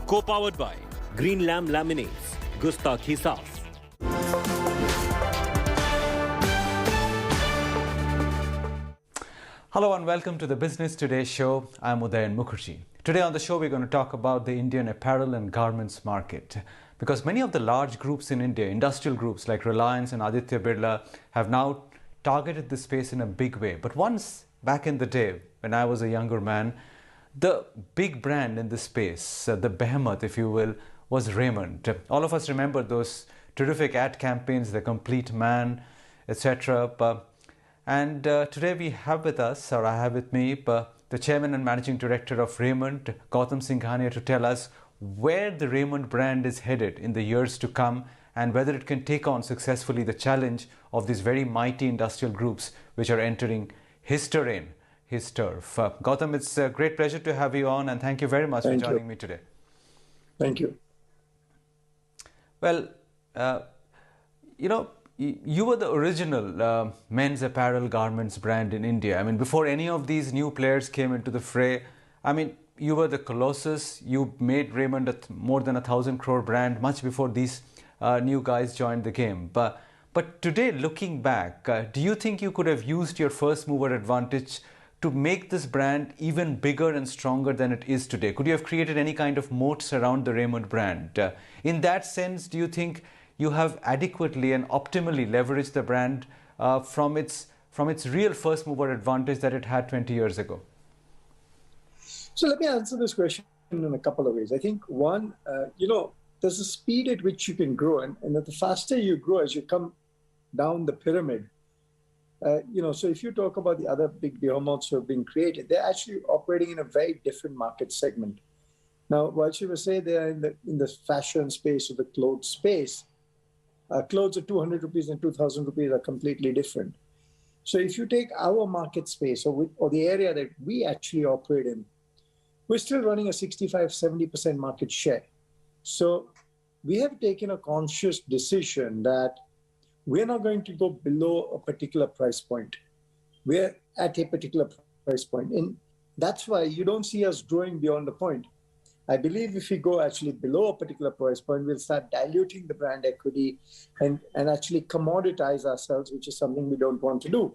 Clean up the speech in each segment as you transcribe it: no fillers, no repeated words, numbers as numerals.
Co-powered by Green Lamb Laminates, Gustakhi Saaf. Hello and welcome to the Business Today show. I'm Udayan Mukherjee. Today on the show we're going to talk about the Indian apparel and garments market, because many of the large groups in India, industrial groups like Reliance and Aditya Birla, have now targeted this space in a big way. But once back in the day, when I was a younger man, the big brand in this space, the behemoth if you will, was Raymond. All of us remember those terrific ad campaigns, The Complete Man, etc. And today we have with us, or I have with me, the Chairman and Managing Director of Raymond, Gautam Singhania, to tell us where the Raymond brand is headed in the years to come and whether it can take on successfully the challenge of these very mighty industrial groups which are entering his terrain, his turf. Gautam, it's a great pleasure to have you on, and thank you very much for joining me today. Thank you. Well, you were the original men's apparel garments brand in India. I mean, before any of these new players came into the fray, I mean, you were the colossus. You made Raymond more than 1,000 crore brand much before these new guys joined the game. But today, looking back, do you think you could have used your first mover advantage to make this brand even bigger and stronger than it is today? Could you have created any kind of moats around the Raymond brand? In that sense, do you think you have adequately and optimally leveraged the brand from its real first mover advantage that it had 20 years ago? So let me answer this question in a couple of ways. I think one, there's a speed at which you can grow, and the faster you grow as you come down the pyramid, so if you talk about the other big behemoths who have been created, they're actually operating in a very different market segment. Now, whilst you will say they are in the fashion space or the clothes space, clothes at 200 rupees and 2,000 rupees are completely different. So if you take our market space or the area that we actually operate in, we're still running a 65-70% market share. So we have taken a conscious decision that we're not going to go below a particular price point. We're at a particular price point. And that's why you don't see us growing beyond the point. I believe if we go actually below a particular price point, we'll start diluting the brand equity and actually commoditize ourselves, which is something we don't want to do.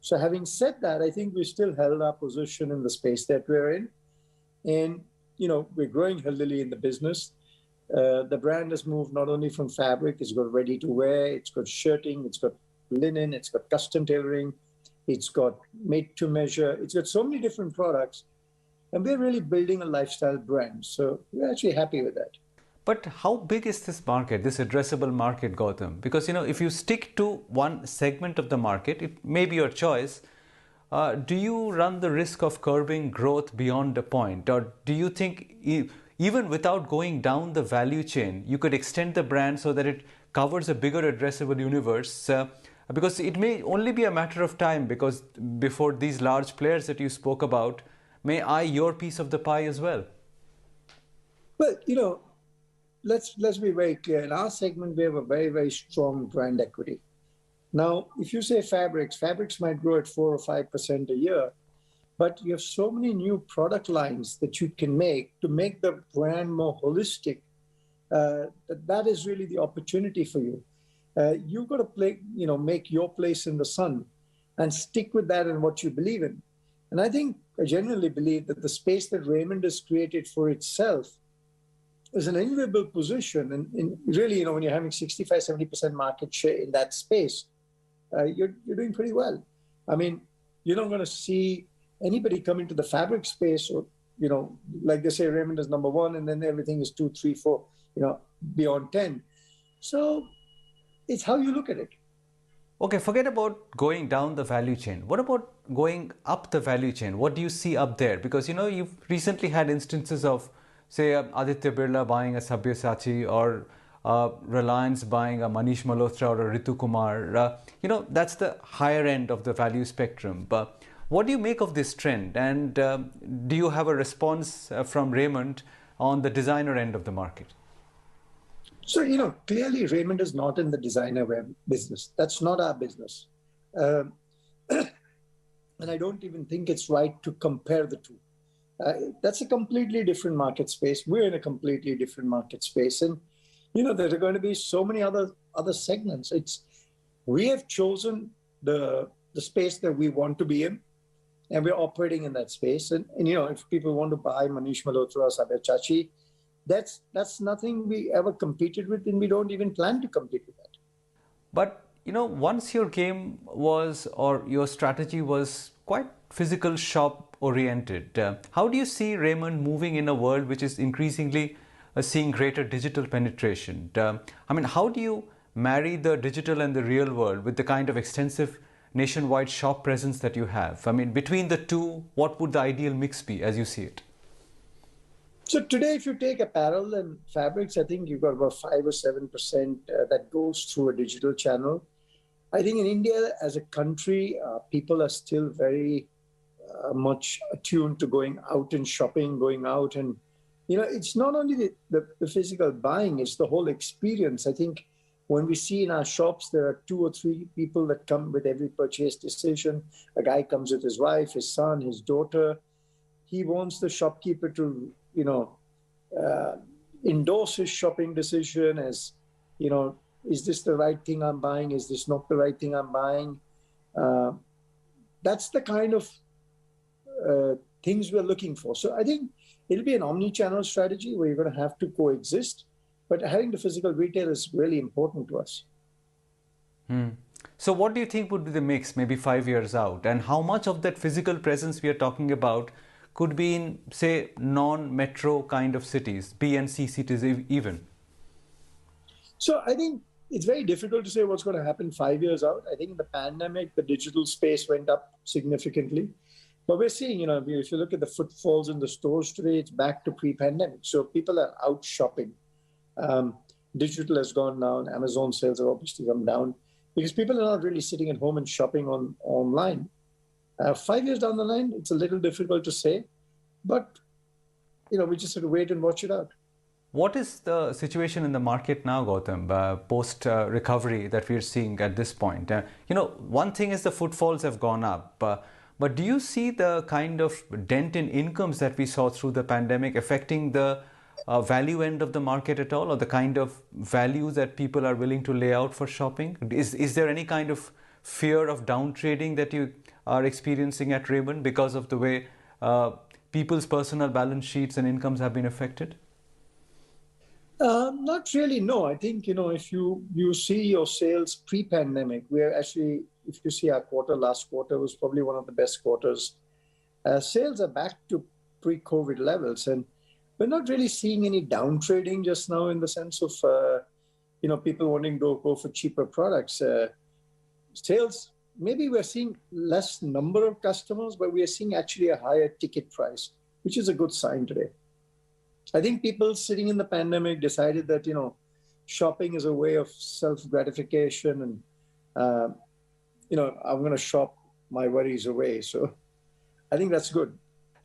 So having said that, I think we still held our position in the space that we're in. And, we're growing healthily in the business. The brand has moved not only from fabric, it's got ready to wear, it's got shirting, it's got linen, it's got custom tailoring, it's got made to measure, it's got so many different products. And we're really building a lifestyle brand. So we're actually happy with that. But how big is this market, this addressable market, Gautam? Because, if you stick to one segment of the market, it may be your choice. Do you run the risk of curbing growth beyond a point? Or do you think even without going down the value chain, you could extend the brand so that it covers a bigger addressable universe? Because it may only be a matter of time because before these large players that you spoke about may eye your piece of the pie as well. Well, let's be very clear. In our segment, we have a very, very strong brand equity. Now, if you say fabrics might grow at 4 or 5% a year, but you have so many new product lines that you can make to make the brand more holistic. That is really the opportunity for you. You've got to make your place in the sun and stick with that and what you believe in. And I genuinely believe that the space that Raymond has created for itself is an enviable position. And really, when you're having 65-70% market share in that space, you're doing pretty well. I mean, you're not going to see anybody come into the fabric space or, like they say, Raymond is number one, and then everything is 2, 3, 4, beyond 10. So it's how you look at it. Okay, forget about going down the value chain. What about going up the value chain? What do you see up there? Because, you've recently had instances of, say, Aditya Birla buying a Sabyasachi or Reliance buying a Manish Malhotra or a Ritu Kumar. That's the higher end of the value spectrum. But what do you make of this trend? And do you have a response from Raymond on the designer end of the market? So, clearly Raymond is not in the designer wear business. That's not our business. And I don't even think it's right to compare the two. That's a completely different market space. We're in a completely different market space, and there are going to be so many other segments. We have chosen the space that we want to be in, and we're operating in that space. And if people want to buy Manish Malhotra, Sabyasachi, that's nothing we ever competed with, and we don't even plan to compete with that. But once your game was, or your strategy was quite physical shop oriented, how do you see Raymond moving in a world which is increasingly seeing greater digital penetration? How do you marry the digital and the real world with the kind of extensive nationwide shop presence that you have? Between the two, what would the ideal mix be as you see it? So today, if you take apparel and fabrics, I think you've got about 5 or 7% that goes through a digital channel. I think in India, as a country, people are still very much attuned to going out and shopping, going out. And, it's not only the physical buying, it's the whole experience. I think when we see in our shops, there are 2 or 3 people that come with every purchase decision. A guy comes with his wife, his son, his daughter. He wants the shopkeeper to, endorse his shopping decision as, is this the right thing I'm buying? Is this not the right thing I'm buying? That's the kind of things we're looking for. So I think it'll be an omni-channel strategy where you're going to have to coexist, but having the physical retail is really important to us. So what do you think would be the mix maybe 5 years out? And how much of that physical presence we are talking about could be in, say, non-metro kind of cities, B and C cities even? So I think it's very difficult to say what's going to happen 5 years out. I think in the pandemic, the digital space went up significantly. But we're seeing, if you look at the footfalls in the stores today, it's back to pre-pandemic. So people are out shopping. Digital has gone down. Amazon sales have obviously come down because people are not really sitting at home and shopping online. 5 years down the line, it's a little difficult to say, but we just have to wait and watch it out. What is the situation in the market now, Gautam, post recovery that we are seeing at this point? One thing is the footfalls have gone up, but do you see the kind of dent in incomes that we saw through the pandemic affecting the value end of the market at all, or the kind of value that people are willing to lay out for shopping? Is there any kind of fear of down trading that you are experiencing at Raymond because of the way people's personal balance sheets and incomes have been affected? Not really, no. I think, if you see your sales pre-pandemic, we are actually, if you see our last quarter was probably one of the best quarters. Sales are back to pre-COVID levels, and we're not really seeing any down trading just now in the sense of, people wanting to go for cheaper products. Sales, maybe we're seeing less number of customers, but we are seeing actually a higher ticket price, which is a good sign today. I think people sitting in the pandemic decided that, shopping is a way of self-gratification and, I'm going to shop my worries away. So I think that's good.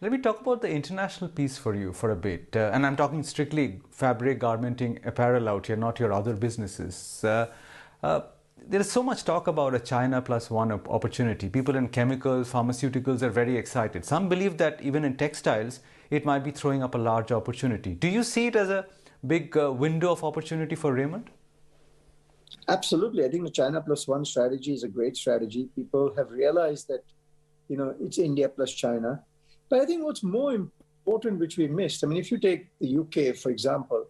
Let me talk about the international piece for you for a bit. And I'm talking strictly fabric, garmenting, apparel out here, not your other businesses. There is so much talk about a China plus one opportunity. People in chemicals, pharmaceuticals are very excited. Some believe that even in textiles, it might be throwing up a large opportunity. Do you see it as a big window of opportunity for Raymond? Absolutely. I think the China plus one strategy is a great strategy. People have realized that, it's India plus China. But I think what's more important, which we missed, if you take the UK, for example,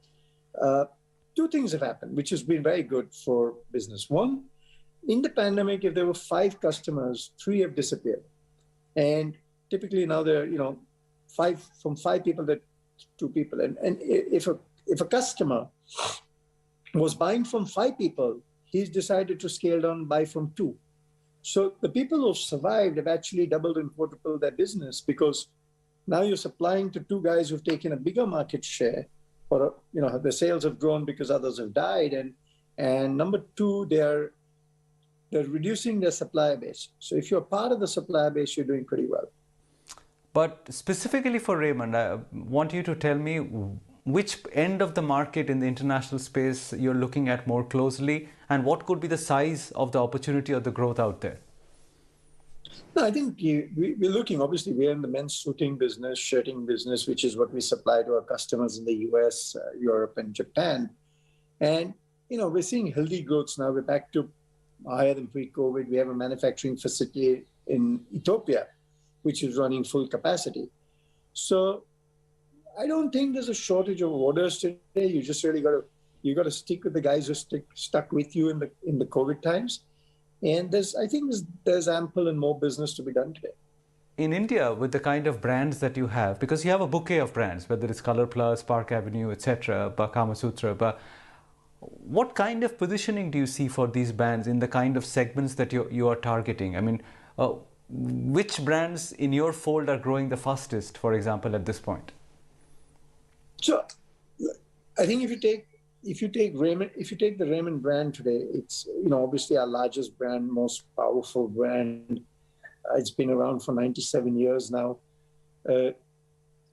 2 things have happened, which has been very good for business. One, in the pandemic, if there were 5 customers, 3 have disappeared. And typically now there are, 5 people to 2 people. And if a customer was buying from 5 people, he's decided to scale down, buy from 2. So the people who have survived have actually doubled and quadrupled their business because now you're supplying to 2 guys who've taken a bigger market share, or the sales have grown because others have died, and number 2, they're reducing their supplier base. So if you're part of the supplier base, you're doing pretty well. But specifically for Raymond, I want you to tell me which end of the market in the international space you're looking at more closely, and what could be the size of the opportunity or the growth out there? No, I think we're looking, obviously, we're in the men's suiting business, shirting business, which is what we supply to our customers in the US, Europe, and Japan. And, we're seeing healthy growths now. We're back to higher than pre-COVID. We have a manufacturing facility in Ethiopia, which is running full capacity. So I don't think there's a shortage of orders today. You just really got to stick with the guys who stuck with you in the COVID times. And I think there's ample and more business to be done today. In India, with the kind of brands that you have, because you have a bouquet of brands, whether it's Color Plus, Park Avenue, etc., Kama Sutra, but what kind of positioning do you see for these brands in the kind of segments that you are targeting? I mean, which brands in your fold are growing the fastest, for example, at this point? So, I think if you take the Raymond brand today, it's obviously our largest brand, most powerful brand. It's been around for 97 years now.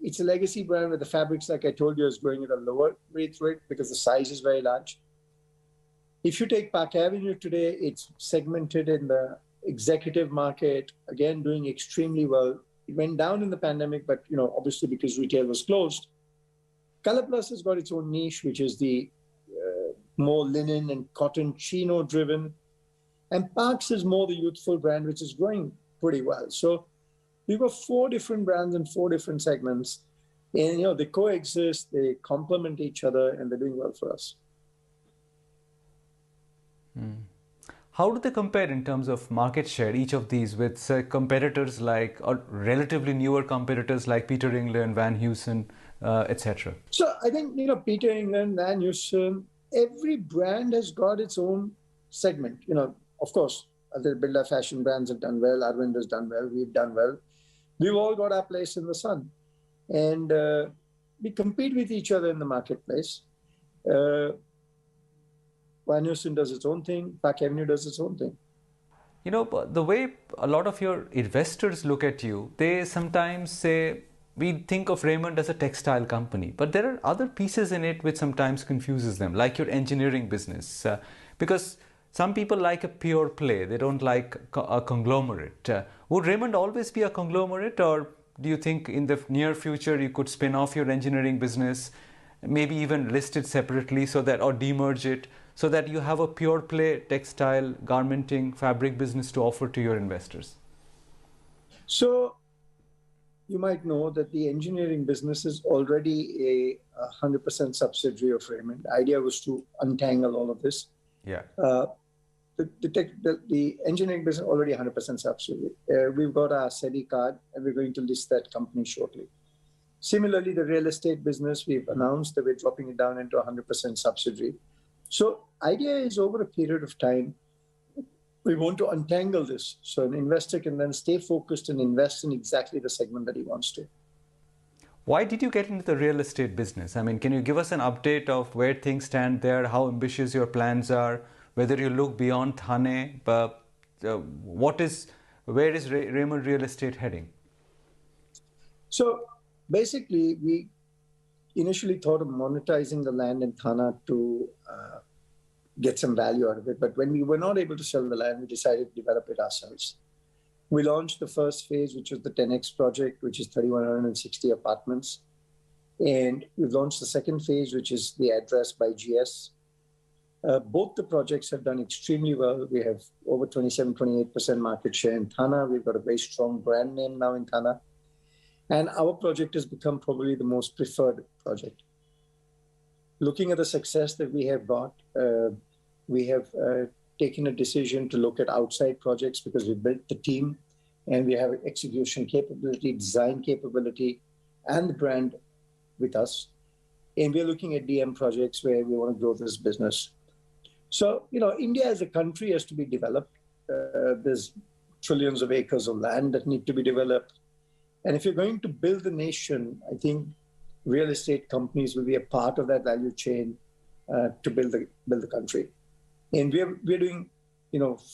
It's a legacy brand where the fabrics, like I told you, is growing at a lower rate because the size is very large. If you take Park Avenue today, it's segmented in the executive market, again, doing extremely well. It went down in the pandemic, but obviously because retail was closed. Color Plus has got its own niche, which is the more linen and cotton chino driven. And Parks is more the youthful brand, which is growing pretty well. So we've got 4 different brands in 4 different segments. And, they coexist, they complement each other, and they're doing well for us. How do they compare in terms of market share, each of these, with competitors like, or relatively newer competitors like Peter England, Van Heusen, etc.? So I think, Peter England, Van Heusen, every brand has got its own segment. Of course, other Birla fashion brands have done well. Arvind has done well. We've done well. We've all got our place in the sun. And we compete with each other in the marketplace. Van Heusen does its own thing. Park Avenue does its own thing. The way a lot of your investors look at you, they sometimes say, we think of Raymond as a textile company, but there are other pieces in it which sometimes confuses them, like your engineering business. Because some people like a pure play, they don't like a conglomerate. Would Raymond always be a conglomerate, or do you think in the near future you could spin off your engineering business, maybe even list it separately or demerge it, so that you have a pure play textile, garmenting, fabric business to offer to your investors? So you might know that the engineering business is already a 100% subsidiary of Raymond. The idea was to untangle all of this. Yeah. The engineering business already 100% subsidiary. We've got our SEBI card, and we're going to list that company shortly. Similarly, the real estate business, we've announced that we're dropping it down into 100% subsidiary. So idea is, over a period of time, we want to untangle this so an investor can then stay focused and invest in exactly the segment that he wants to. Why did you get into the real estate business? I mean, can you give us an update of where things stand there, how ambitious your plans are, whether you look beyond Thane, but where is Raymond Real Estate heading? So basically, we initially thought of monetizing the land in Thane to get some value out of it. But when we were not able to sell the land, we decided to develop it ourselves. We launched the first phase, which was the 10X project, which is 3,160 apartments. And we've launched the second phase, which is the address by GS. Both the projects have done extremely well. We have over 27, 28% market share in Thane. We've got a very strong brand name now in Thane. And our project has become probably the most preferred project. Looking at the success that we have got, we have taken a decision to look at outside projects because we built the team and we have execution capability, design capability, and the brand with us. And we're looking at DM projects where we want to grow this business. So, India as a country has to be developed. There's trillions of acres of land that need to be developed. And if you're going to build a nation, I think real estate companies will be a part of that value chain to build the country. And we're doing,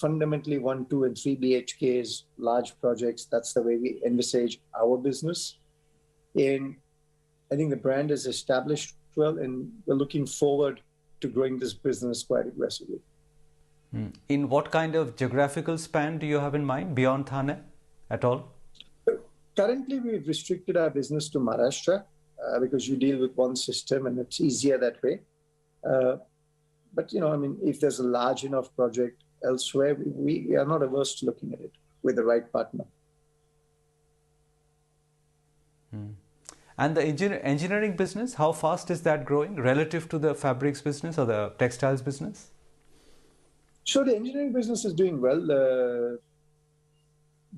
fundamentally 1, 2, and 3 BHKs, large projects. That's the way we envisage our business. And I think the brand is established well, and we're looking forward to growing this business quite aggressively. In what kind of geographical span do you have in mind beyond Thane? at all? Currently, we've restricted our business to Maharashtra because you deal with one system and it's easier that way. But, if there's a large enough project elsewhere, we are not averse to looking at it with the right partner. And the engineering business, how fast is that growing relative to the fabrics business or the textiles business? So the engineering business is doing well.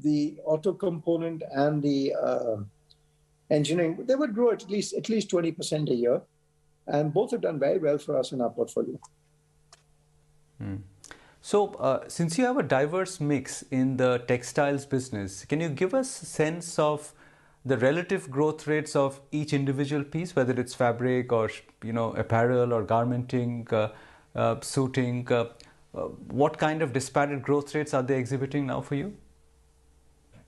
The auto component and the engineering, they would grow at least 20% a year. And both have done very well for us in our portfolio. So since you have a diverse mix in the textiles business, can you give us a sense of the relative growth rates of each individual piece, whether it's fabric or apparel or garmenting, suiting? What kind of disparate growth rates are they exhibiting now for you?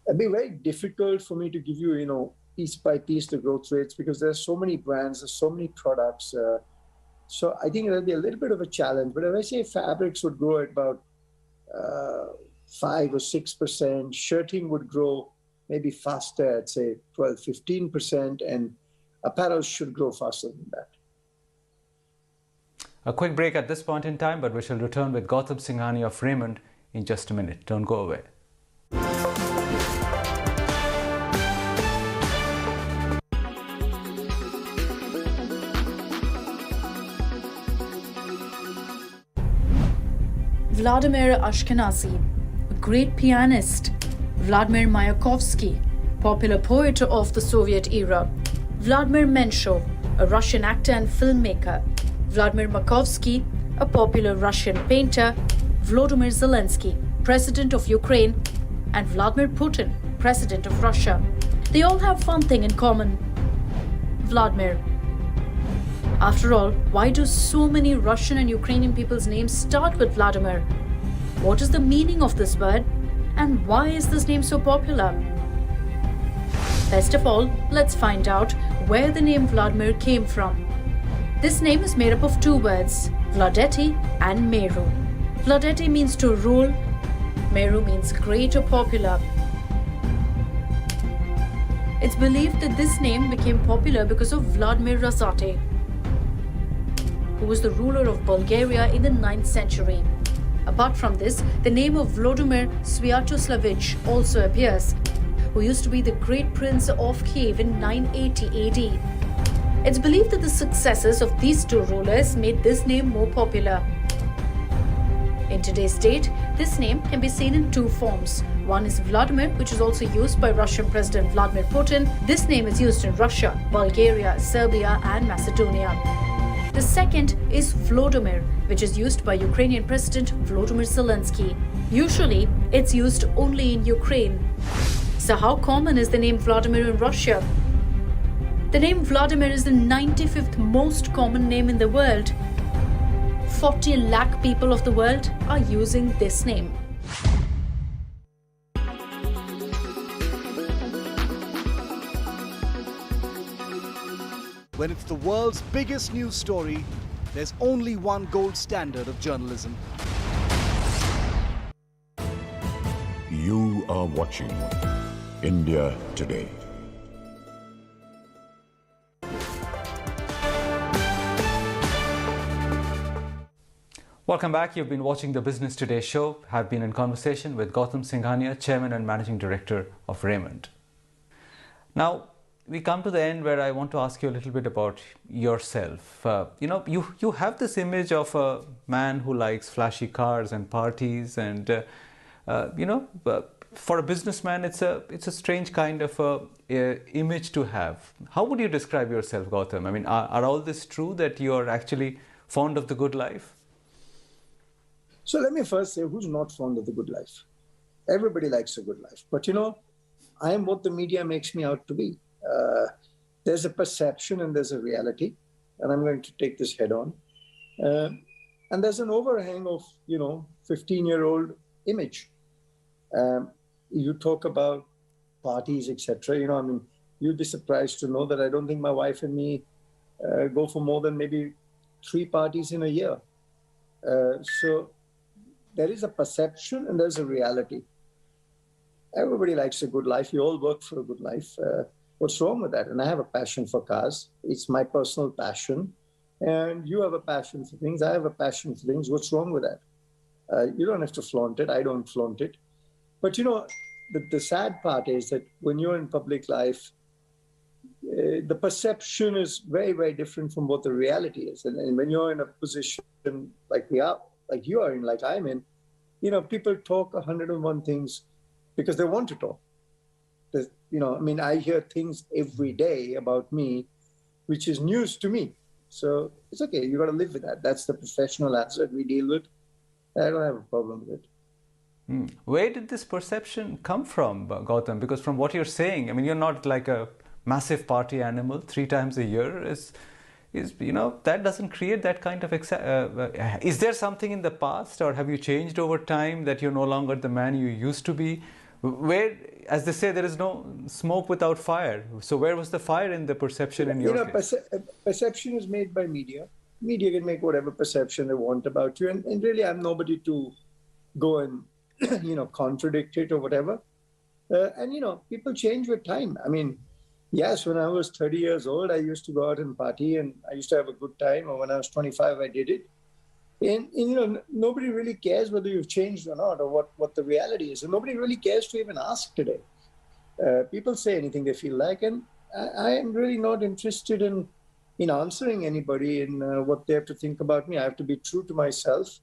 It'd be very difficult for me to give you, piece by piece the growth rates because there's so many brands, there's so many products. So I think it'll be a little bit of a challenge. But if I say fabrics would grow at about 5 or 6%, shirting would grow maybe faster at say 12, 15%, and apparel should grow faster than that. A quick break at this point in time, but we shall return with Gautam Singhania of Raymond in just a minute. Don't go away. Vladimir Ashkenazy, a great pianist. Vladimir Mayakovsky, popular poet of the Soviet era. Vladimir Menshov, a Russian actor and filmmaker. Vladimir Makovsky, a popular Russian painter. Volodymyr Zelensky, president of Ukraine. And Vladimir Putin, president of Russia. They all have one thing in common: Vladimir. After all, why do so many Russian and Ukrainian people's names start with Vladimir? What is the meaning of this word? And why is this name so popular? Best of all, let's find out where the name Vladimir came from. This name is made up of two words, Vladeti and Meru. Vladeti means to rule, Meru means great or popular. It's believed that this name became popular because of Vladimir Razate, who was the ruler of Bulgaria in the 9th century. Apart from this, the name of Volodymyr Sviatoslavich also appears, who used to be the great prince of Kiev in 980 AD. It's believed that the successes of these two rulers made this name more popular. In today's date, this name can be seen in two forms. One is Vladimir, which is also used by Russian President Vladimir Putin. This name is used in Russia, Bulgaria, Serbia, and Macedonia. The second is Volodymyr, which is used by Ukrainian President Volodymyr Zelensky. Usually, it's used only in Ukraine. So how common is the name Vladimir in Russia? The name Vladimir is the 95th most common name in the world. 40 lakh people of the world are using this name. When it's the world's biggest news story, there's only one gold standard of journalism. You are watching India Today. Welcome back. You've been watching the Business Today show. I've been in conversation with Gautam Singhania, Chairman and Managing Director of Raymond. Now, we come to the end where I want to ask you a little bit about yourself. You have this image of a man who likes flashy cars and parties, and for a businessman, it's a strange kind of image to have. How would you describe yourself, Gautam? I mean, are all this true that you are actually fond of the good life? So let me first say, who's not fond of the good life? Everybody likes a good life. But I am what the media makes me out to be. There's a perception and there's a reality, and I'm going to take this head on. And there's an overhang of, 15-year-old image. You talk about parties, etc. You'll be surprised to know that I don't think my wife and me go for more than maybe 3 parties in a year. So there is a perception and there's a reality. everybody likes a good life. We all work for a good life. What's wrong with that? And I have a passion for cars. It's my personal passion. And you have a passion for things. I have a passion for things. What's wrong with that? You don't have to flaunt it. I don't flaunt it. But, you know, the sad part is that when you're in public life, the perception is very, very different from what the reality is. And when you're in a position like we are, like you are in, like I'm in, you know, people talk 101 things because they want to talk. You know, I mean, I hear things every day about me, which is news to me. So it's okay. You got to live with that. That's the professional answer we deal with. I don't have a problem with it. Where did this perception come from, Gautam? Because from what you're saying, I mean, you're not like a massive party animal 3 times a year. Is you know, that doesn't create that kind of... is there something in the past, or have you changed over time that you're no longer the man you used to be? Where, as they say, there is no smoke without fire. So where was the fire in the perception in your case? Perception is made by media. Media can make whatever perception they want about you. And really, I'm nobody to go and, you know, contradict it or whatever. And, you know, people change with time. I mean, yes, when I was 30 years old, I used to go out and party and I used to have a good time. Or when I was 25, I did it. And you know, nobody really cares whether you've changed or not, or what the reality is. And nobody really cares to even ask today. People say anything they feel like, and I am really not interested in answering anybody in what they have to think about me. I have to be true to myself.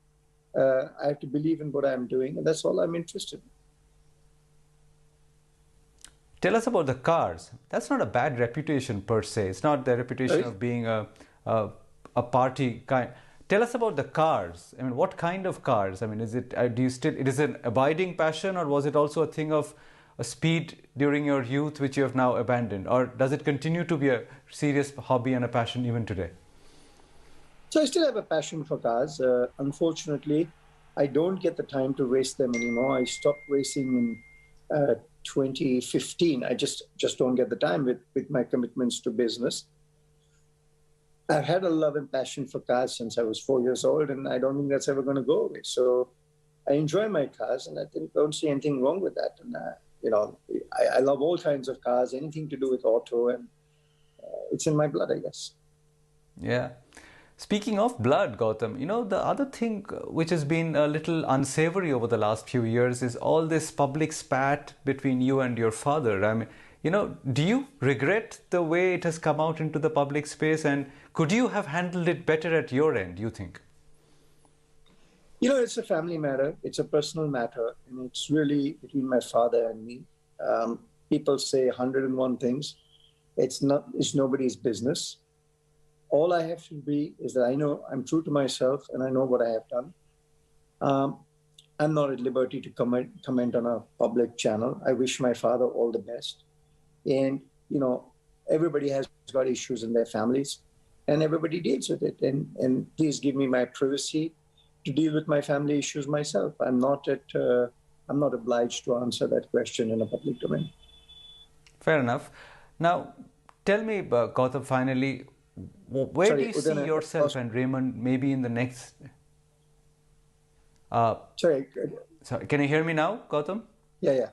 I have to believe in what I'm doing, and that's all I'm interested in. Tell us about the cars. That's not a bad reputation per se. It's not the reputation of being a party kind. Tell us about the cars. I mean, what kind of cars? I mean, is it, do you still, it is an abiding passion, or was it also a thing of a speed during your youth which you have now abandoned? Or does it continue to be a serious hobby and a passion even today? So I still have a passion for cars. Unfortunately, I don't get the time to race them anymore. I stopped racing in 2015. I just don't get the time with my commitments to business. I've had a love and passion for cars since I was 4 years old, and I don't think that's ever going to go away. So I enjoy my cars, and I don't see anything wrong with that. And, you know, I love all kinds of cars, anything to do with auto, and it's in my blood, I guess. Yeah. Speaking of blood, Gautam, you know, the other thing which has been a little unsavory over the last few years is all this public spat between you and your father. I mean, you know, do you regret the way it has come out into the public space, and could you have handled it better at your end, you think? You know, it's a family matter. It's a personal matter. And it's really between my father and me. People say 101 things. It's nobody's business. All I have to be is that I know I'm true to myself and I know what I have done. I'm not at liberty to comment on a public channel. I wish my father all the best. And, you know, everybody has got issues in their families and everybody deals with it. And please give me my privacy to deal with my family issues myself. I'm not obliged to answer that question in a public domain. Fair enough. Now, tell me, Gautam, finally, where do you see yourself and Raymond maybe in the next... Sorry, can you hear me now, Gautam? Yeah.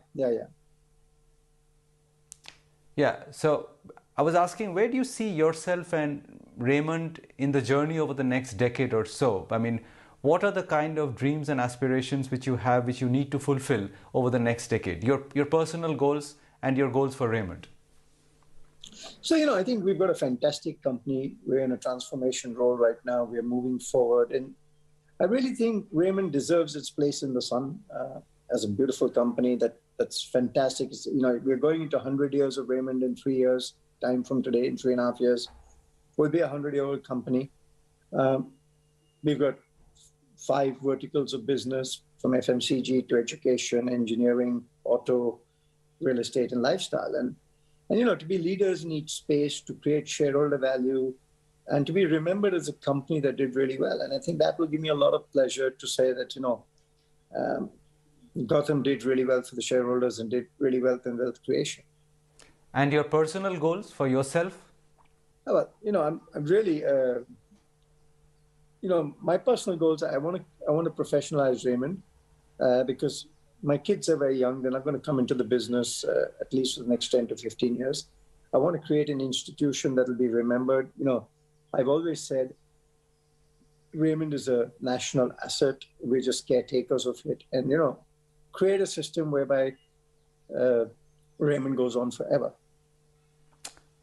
Yeah, so I was asking, where do you see yourself and Raymond in the journey over the next decade or so? I mean, what are the kind of dreams and aspirations which you have, which you need to fulfill over the next decade? Your personal goals and your goals for Raymond. So, you know, I think we've got a fantastic company. We're in a transformation role right now. We're moving forward. And I really think Raymond deserves its place in the sun as a beautiful company that's fantastic. It's, you know, we're going into 100 years of Raymond in 3 years, time from today, in 3.5 years. We'll be a 100-year-old company. We've got 5 verticals of business, from FMCG to education, engineering, auto, real estate, and lifestyle. And you know, to be leaders in each space, to create shareholder value, and to be remembered as a company that did really well. And I think that will give me a lot of pleasure to say that, you know, Gautam did really well for the shareholders and did really well in wealth creation. And your personal goals for yourself? Well, you know, I'm really, you know, my personal goals, I want to professionalize Raymond because my kids are very young. They're not going to come into the business at least for the next 10 to 15 years. I want to create an institution that will be remembered. I've always said Raymond is a national asset. We're just caretakers of it. And, create a system whereby Raymond goes on forever.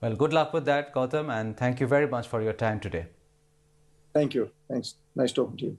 Well, good luck with that, Gautam, and thank you very much for your time today. Thank you. Thanks. Nice talking to you.